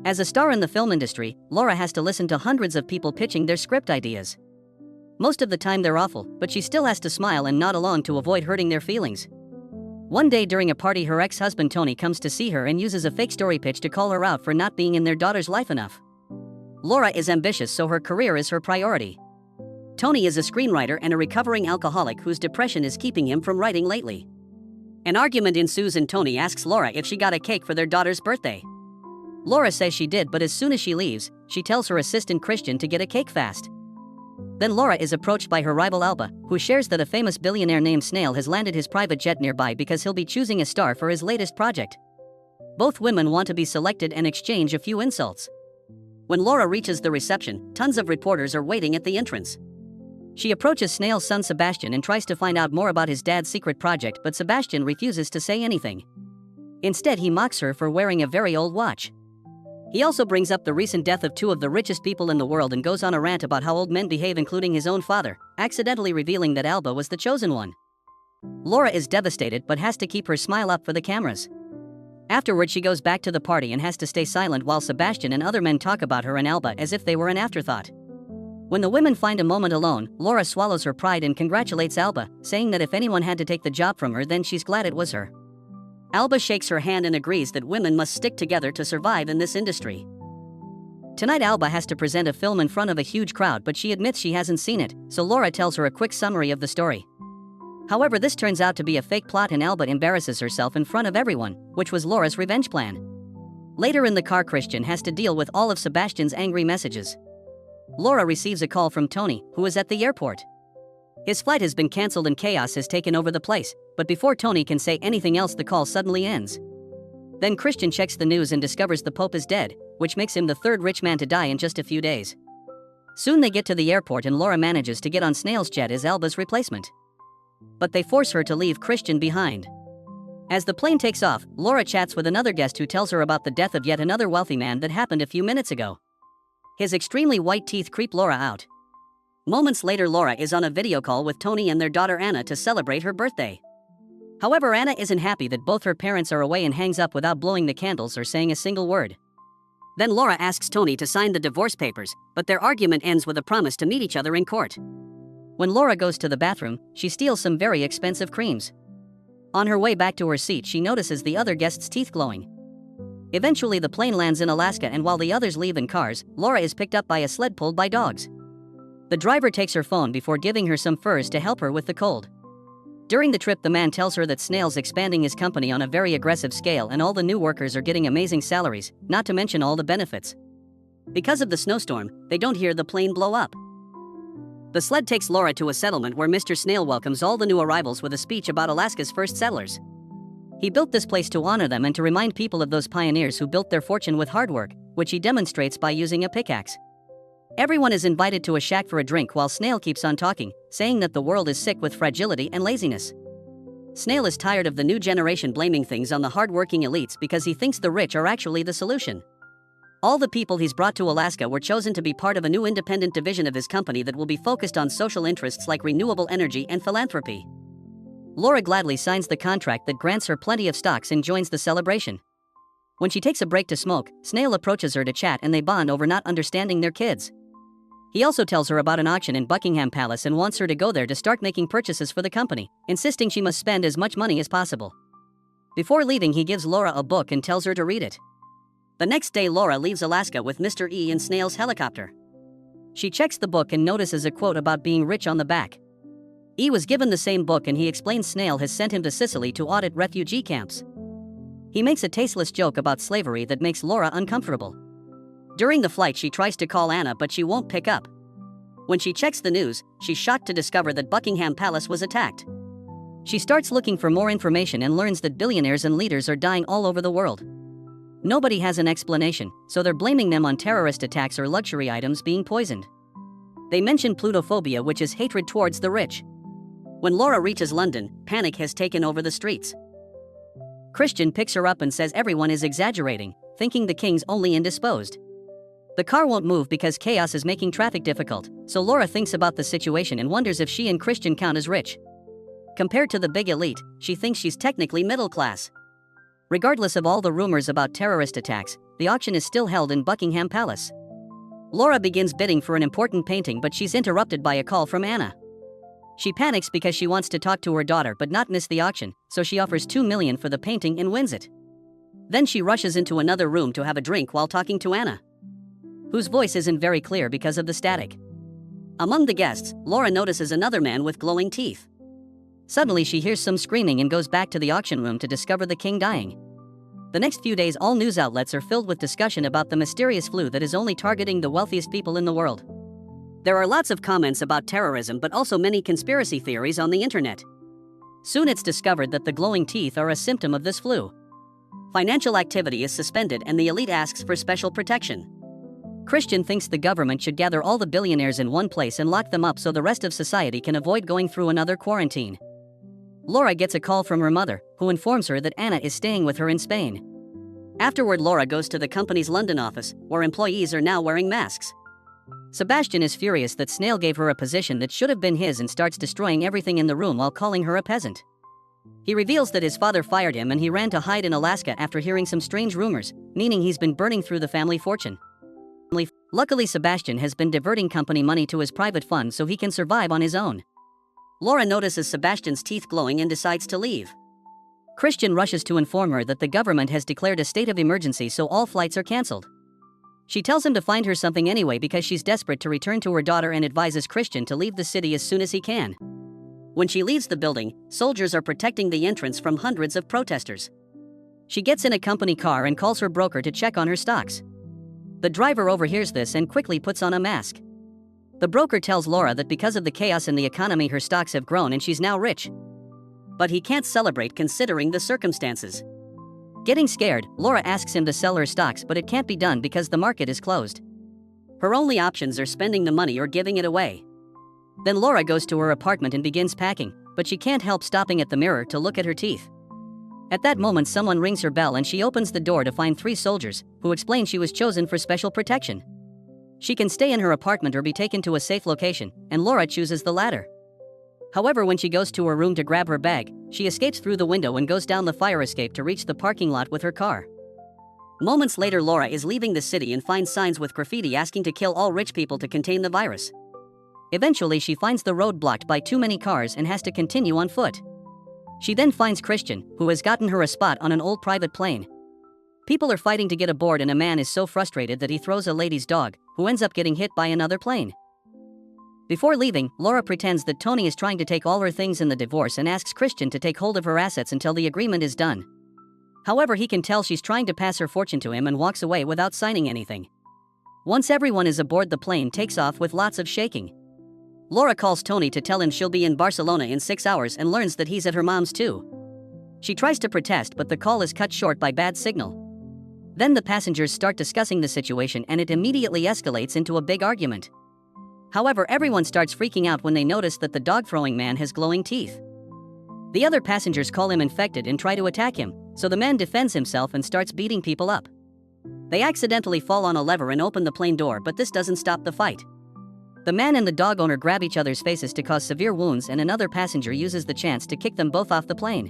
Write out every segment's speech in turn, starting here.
As a star in the film industry, Laura has to listen to hundreds of people pitching their script ideas. Most of the time they're awful, but she still has to smile and nod along to avoid hurting their feelings. One day during a party, her ex-husband Tony comes to see her and uses a fake story pitch to call her out for not being in their daughter's life enough. Laura is ambitious, so her career is her priority. Tony is a screenwriter and a recovering alcoholic whose depression is keeping him from writing lately. An argument ensues and Tony asks Laura if she got a cake for their daughter's birthday. Laura says she did, but as soon as she leaves, she tells her assistant Christian to get a cake fast. Then Laura is approached by her rival Alba, who shares that a famous billionaire named Snail has landed his private jet nearby because he'll be choosing a star for his latest project. Both women want to be selected and exchange a few insults. When Laura reaches the reception, tons of reporters are waiting at the entrance. She approaches Snail's son Sebastian and tries to find out more about his dad's secret project, but Sebastian refuses to say anything. Instead, he mocks her for wearing a very old watch. He also brings up the recent death of two of the richest people in the world and goes on a rant about how old men behave, including his own father, accidentally revealing that Alba was the chosen one. Laura is devastated but has to keep her smile up for the cameras. Afterward, she goes back to the party and has to stay silent while Sebastian and other men talk about her and Alba as if they were an afterthought. When the women find a moment alone, Laura swallows her pride and congratulates Alba, saying that if anyone had to take the job from her, then she's glad it was her. Alba shakes her hand and agrees that women must stick together to survive in this industry. Tonight Alba has to present a film in front of a huge crowd, but she admits she hasn't seen it, so Laura tells her a quick summary of the story. However, this turns out to be a fake plot and Alba embarrasses herself in front of everyone, which was Laura's revenge plan. Later in the car, Christian has to deal with all of Sebastian's angry messages. Laura receives a call from Tony, who is at the airport. His flight has been cancelled and chaos has taken over the place, but before Tony can say anything else, the call suddenly ends. Then Christian checks the news and discovers the Pope is dead, which makes him the third rich man to die in just a few days. Soon they get to the airport and Laura manages to get on Snail's jet as Alba's replacement. But they force her to leave Christian behind. As the plane takes off, Laura chats with another guest who tells her about the death of yet another wealthy man that happened a few minutes ago. His extremely white teeth creep Laura out. Moments later, Laura is on a video call with Tony and their daughter Anna to celebrate her birthday. However, Anna isn't happy that both her parents are away and hangs up without blowing the candles or saying a single word. Then Laura asks Tony to sign the divorce papers, but their argument ends with a promise to meet each other in court. When Laura goes to the bathroom, she steals some very expensive creams. On her way back to her seat, she notices the other guest's teeth glowing. Eventually, the plane lands in Alaska, and while the others leave in cars, Laura is picked up by a sled pulled by dogs. The driver takes her phone before giving her some furs to help her with the cold. During the trip, the man tells her that Snail's expanding his company on a very aggressive scale and all the new workers are getting amazing salaries, not to mention all the benefits. Because of the snowstorm, they don't hear the plane blow up. The sled takes Laura to a settlement where Mr. Snail welcomes all the new arrivals with a speech about Alaska's first settlers. He built this place to honor them and to remind people of those pioneers who built their fortune with hard work, which he demonstrates by using a pickaxe. Everyone is invited to a shack for a drink while Snail keeps on talking, saying that the world is sick with fragility and laziness. Snail is tired of the new generation blaming things on the hard-working elites because he thinks the rich are actually the solution. All the people he's brought to Alaska were chosen to be part of a new independent division of his company that will be focused on social interests like renewable energy and philanthropy. Laura gladly signs the contract that grants her plenty of stocks and joins the celebration. When she takes a break to smoke, Snail approaches her to chat and they bond over not understanding their kids. He also tells her about an auction in Buckingham Palace and wants her to go there to start making purchases for the company, insisting she must spend as much money as possible. Before leaving, he gives Laura a book and tells her to read it. The next day, Laura leaves Alaska with Mr. E in Snail's helicopter. She checks the book and notices a quote about being rich on the back. E was given the same book and he explains Snail has sent him to Sicily to audit refugee camps. He makes a tasteless joke about slavery that makes Laura uncomfortable. During the flight, she tries to call Anna, but she won't pick up. When she checks the news, she's shocked to discover that Buckingham Palace was attacked. She starts looking for more information and learns that billionaires and leaders are dying all over the world. Nobody has an explanation, so they're blaming them on terrorist attacks or luxury items being poisoned. They mention plutophobia, which is hatred towards the rich. When Laura reaches London, panic has taken over the streets. Christian picks her up and says everyone is exaggerating, thinking the king's only indisposed. The car won't move because chaos is making traffic difficult, so Laura thinks about the situation and wonders if she and Christian count as rich. Compared to the big elite, she thinks she's technically middle class. Regardless of all the rumors about terrorist attacks, the auction is still held in Buckingham Palace. Laura begins bidding for an important painting, but she's interrupted by a call from Anna. She panics because she wants to talk to her daughter but not miss the auction, so she offers $2 million for the painting and wins it. Then she rushes into another room to have a drink while talking to Anna, whose voice isn't very clear because of the static. Among the guests, Laura notices another man with glowing teeth. Suddenly she hears some screaming and goes back to the auction room to discover the king dying. The next few days all news outlets are filled with discussion about the mysterious flu that is only targeting the wealthiest people in the world. There are lots of comments about terrorism but also many conspiracy theories on the internet. Soon it's discovered that the glowing teeth are a symptom of this flu. Financial activity is suspended and the elite asks for special protection. Christian thinks the government should gather all the billionaires in one place and lock them up so the rest of society can avoid going through another quarantine. Laura gets a call from her mother, who informs her that Anna is staying with her in Spain. Afterward, Laura goes to the company's London office, where employees are now wearing masks. Sebastian is furious that Snail gave her a position that should have been his and starts destroying everything in the room while calling her a peasant. He reveals that his father fired him and he ran to hide in Alaska after hearing some strange rumors, meaning he's been burning through the family fortune. Luckily, Sebastian has been diverting company money to his private fund so he can survive on his own. Laura notices Sebastian's teeth glowing and decides to leave. Christian rushes to inform her that the government has declared a state of emergency, so all flights are cancelled. She tells him to find her something anyway because she's desperate to return to her daughter and advises Christian to leave the city as soon as he can. When she leaves the building, soldiers are protecting the entrance from hundreds of protesters. She gets in a company car and calls her broker to check on her stocks. The driver overhears this and quickly puts on a mask. The broker tells Laura that because of the chaos in the economy her stocks have grown and she's now rich. But he can't celebrate considering the circumstances. Getting scared, Laura asks him to sell her stocks, but it can't be done because the market is closed. Her only options are spending the money or giving it away. Then Laura goes to her apartment and begins packing, but she can't help stopping at the mirror to look at her teeth. At that moment someone rings her bell and she opens the door to find 3 soldiers, who explain she was chosen for special protection. She can stay in her apartment or be taken to a safe location, and Laura chooses the latter. However, when she goes to her room to grab her bag, she escapes through the window and goes down the fire escape to reach the parking lot with her car. Moments later, Laura is leaving the city and finds signs with graffiti asking to kill all rich people to contain the virus. Eventually, she finds the road blocked by too many cars and has to continue on foot. She then finds Christian, who has gotten her a spot on an old private plane. People are fighting to get aboard and a man is so frustrated that he throws a lady's dog, who ends up getting hit by another plane. Before leaving, Laura pretends that Tony is trying to take all her things in the divorce and asks Christian to take hold of her assets until the agreement is done. However, he can tell she's trying to pass her fortune to him and walks away without signing anything. Once everyone is aboard, the plane takes off with lots of shaking. Laura calls Tony to tell him she'll be in Barcelona in 6 hours and learns that he's at her mom's too. She tries to protest, but the call is cut short by bad signal. Then the passengers start discussing the situation and it immediately escalates into a big argument. However, everyone starts freaking out when they notice that the dog-throwing man has glowing teeth. The other passengers call him infected and try to attack him, so the man defends himself and starts beating people up. They accidentally fall on a lever and open the plane door, but this doesn't stop the fight. The man and the dog owner grab each other's faces to cause severe wounds, and another passenger uses the chance to kick them both off the plane.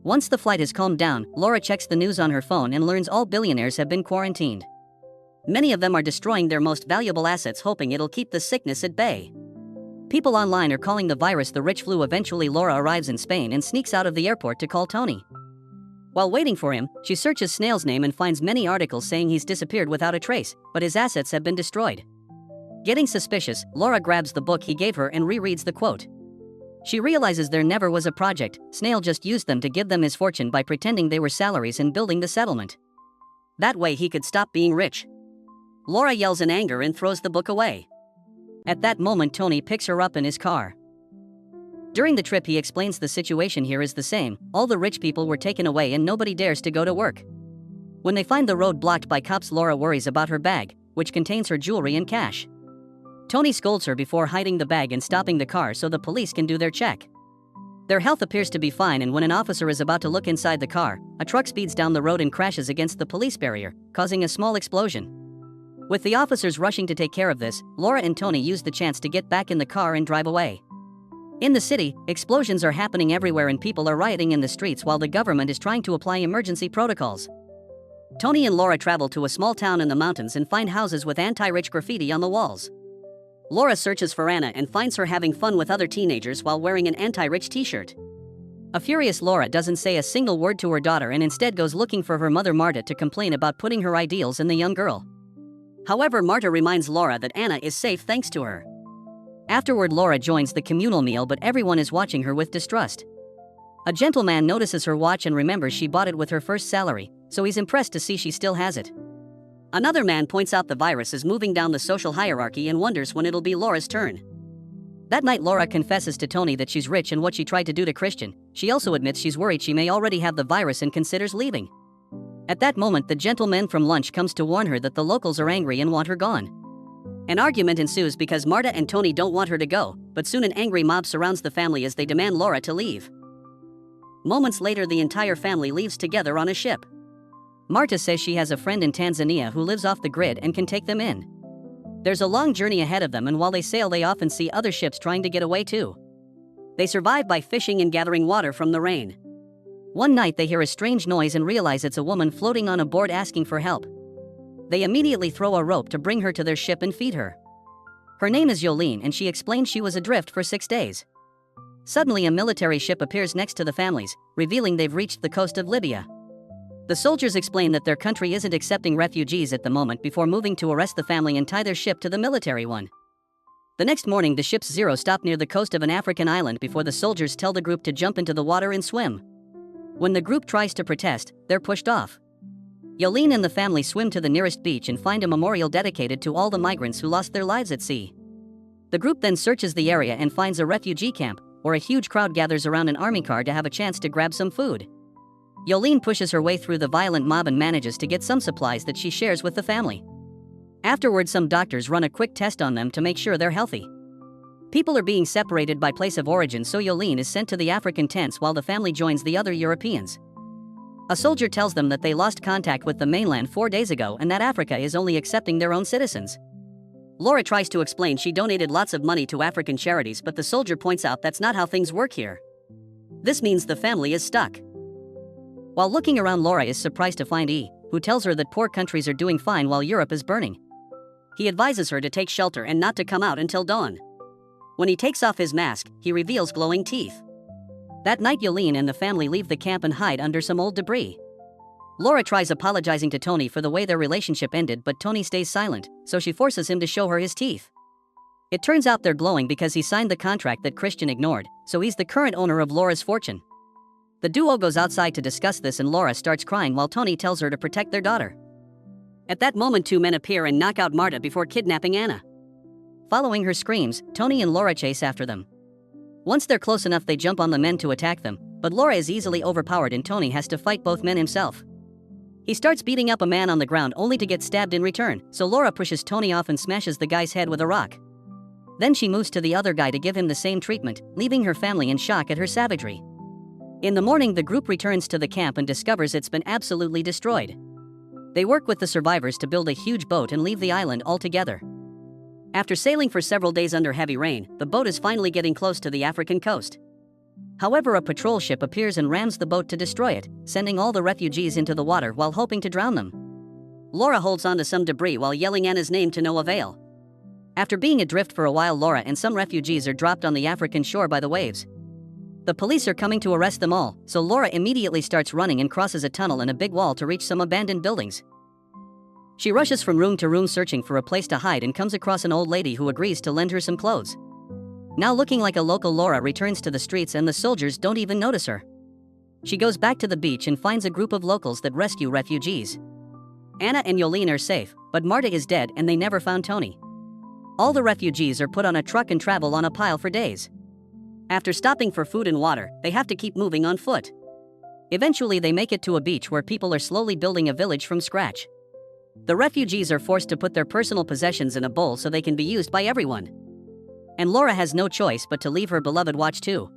Once the flight has calmed down, Laura checks the news on her phone and learns all billionaires have been quarantined. Many of them are destroying their most valuable assets, hoping it'll keep the sickness at bay. People online are calling the virus the rich flu. Eventually, Laura arrives in Spain and sneaks out of the airport to call Tony. While waiting for him, she searches Snail's name and finds many articles saying he's disappeared without a trace, but his assets have been destroyed. Getting suspicious, Laura grabs the book he gave her and rereads the quote. She realizes there never was a project. Snail just used them to give them his fortune by pretending they were salaries in building the settlement. That way he could stop being rich. Laura yells in anger and throws the book away. At that moment, Tony picks her up in his car. During the trip, he explains the situation here is the same. All the rich people were taken away and nobody dares to go to work. When they find the road blocked by cops, Laura worries about her bag, which contains her jewelry and cash. Tony scolds her before hiding the bag and stopping the car so the police can do their check. Their health appears to be fine, and when an officer is about to look inside the car, a truck speeds down the road and crashes against the police barrier, causing a small explosion. With the officers rushing to take care of this, Laura and Tony use the chance to get back in the car and drive away. In the city, explosions are happening everywhere and people are rioting in the streets while the government is trying to apply emergency protocols. Tony and Laura travel to a small town in the mountains and find houses with anti-rich graffiti on the walls. Laura searches for Anna and finds her having fun with other teenagers while wearing an anti-rich t-shirt. A furious Laura doesn't say a single word to her daughter and instead goes looking for her mother Marta to complain about putting her ideals in the young girl. However, Marta reminds Laura that Anna is safe thanks to her. Afterward, Laura joins the communal meal, but everyone is watching her with distrust. A gentleman notices her watch and remembers she bought it with her first salary, so he's impressed to see she still has it. Another man points out the virus is moving down the social hierarchy and wonders when it'll be Laura's turn. That night, Laura confesses to Tony that she's rich and what she tried to do to Christian. She also admits she's worried she may already have the virus and considers leaving. At that moment, the gentleman from lunch comes to warn her that the locals are angry and want her gone. An argument ensues because Marta and Tony don't want her to go, but soon an angry mob surrounds the family as they demand Laura to leave. Moments later, the entire family leaves together on a ship. Marta says she has a friend in Tanzania who lives off the grid and can take them in. There's a long journey ahead of them, and while they sail, they often see other ships trying to get away too. They survive by fishing and gathering water from the rain. One night, they hear a strange noise and realize it's a woman floating on a board asking for help. They immediately throw a rope to bring her to their ship and feed her. Her name is Yolene, and she explains she was adrift for 6 days. Suddenly, a military ship appears next to the families, revealing they've reached the coast of Libya. The soldiers explain that their country isn't accepting refugees at the moment before moving to arrest the family and tie their ship to the military one. The next morning, the ship's Zero stop near the coast of an African island before the soldiers tell the group to jump into the water and swim. When the group tries to protest, they're pushed off. Yolene and the family swim to the nearest beach and find a memorial dedicated to all the migrants who lost their lives at sea. The group then searches the area and finds a refugee camp, where a huge crowd gathers around an army car to have a chance to grab some food. Yolene pushes her way through the violent mob and manages to get some supplies that she shares with the family. Afterwards, some doctors run a quick test on them to make sure they're healthy. People are being separated by place of origin, so Yolene is sent to the African tents while the family joins the other Europeans. A soldier tells them that they lost contact with the mainland 4 days ago and that Africa is only accepting their own citizens. Laura tries to explain she donated lots of money to African charities, but the soldier points out that's not how things work here. This means the family is stuck. While looking around, Laura is surprised to find E, who tells her that poor countries are doing fine while Europe is burning. He advises her to take shelter and not to come out until dawn. When he takes off his mask, he reveals glowing teeth. That night, Yolene and the family leave the camp and hide under some old debris. Laura tries apologizing to Tony for the way their relationship ended, but Tony stays silent, so she forces him to show her his teeth. It turns out they're glowing because he signed the contract that Christian ignored, so he's the current owner of Laura's fortune. The duo goes outside to discuss this and Laura starts crying while Tony tells her to protect their daughter. At that moment, 2 men appear and knock out Marta before kidnapping Anna. Following her screams, Tony and Laura chase after them. Once they're close enough, they jump on the men to attack them, but Laura is easily overpowered and Tony has to fight both men himself. He starts beating up a man on the ground only to get stabbed in return, so Laura pushes Tony off and smashes the guy's head with a rock. Then she moves to the other guy to give him the same treatment, leaving her family in shock at her savagery. In the morning, the group returns to the camp and discovers it's been absolutely destroyed. They work with the survivors to build a huge boat and leave the island altogether. After sailing for several days under heavy rain, the boat is finally getting close to the African coast. However, a patrol ship appears and rams the boat to destroy it, sending all the refugees into the water while hoping to drown them. Laura holds onto some debris while yelling Anna's name to no avail. After being adrift for a while, Laura and some refugees are dropped on the African shore by the waves. The police are coming to arrest them all, so Laura immediately starts running and crosses a tunnel and a big wall to reach some abandoned buildings. She rushes from room to room searching for a place to hide and comes across an old lady who agrees to lend her some clothes. Now looking like a local, Laura returns to the streets and the soldiers don't even notice her. She goes back to the beach and finds a group of locals that rescue refugees. Anna and Yolene are safe, but Marta is dead and they never found Tony. All the refugees are put on a truck and travel on a pile for days. After stopping for food and water, they have to keep moving on foot. Eventually, they make it to a beach where people are slowly building a village from scratch. The refugees are forced to put their personal possessions in a bowl so they can be used by everyone. And Laura has no choice but to leave her beloved watch too.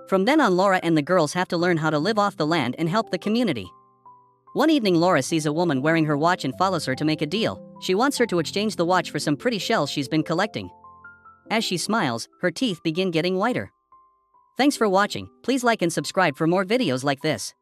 From then on, Laura and the girls have to learn how to live off the land and help the community. One evening, Laura sees a woman wearing her watch and follows her to make a deal. She wants her to exchange the watch for some pretty shells she's been collecting. As she smiles, her teeth begin getting whiter. Thanks for watching. Please like and subscribe for more videos like this.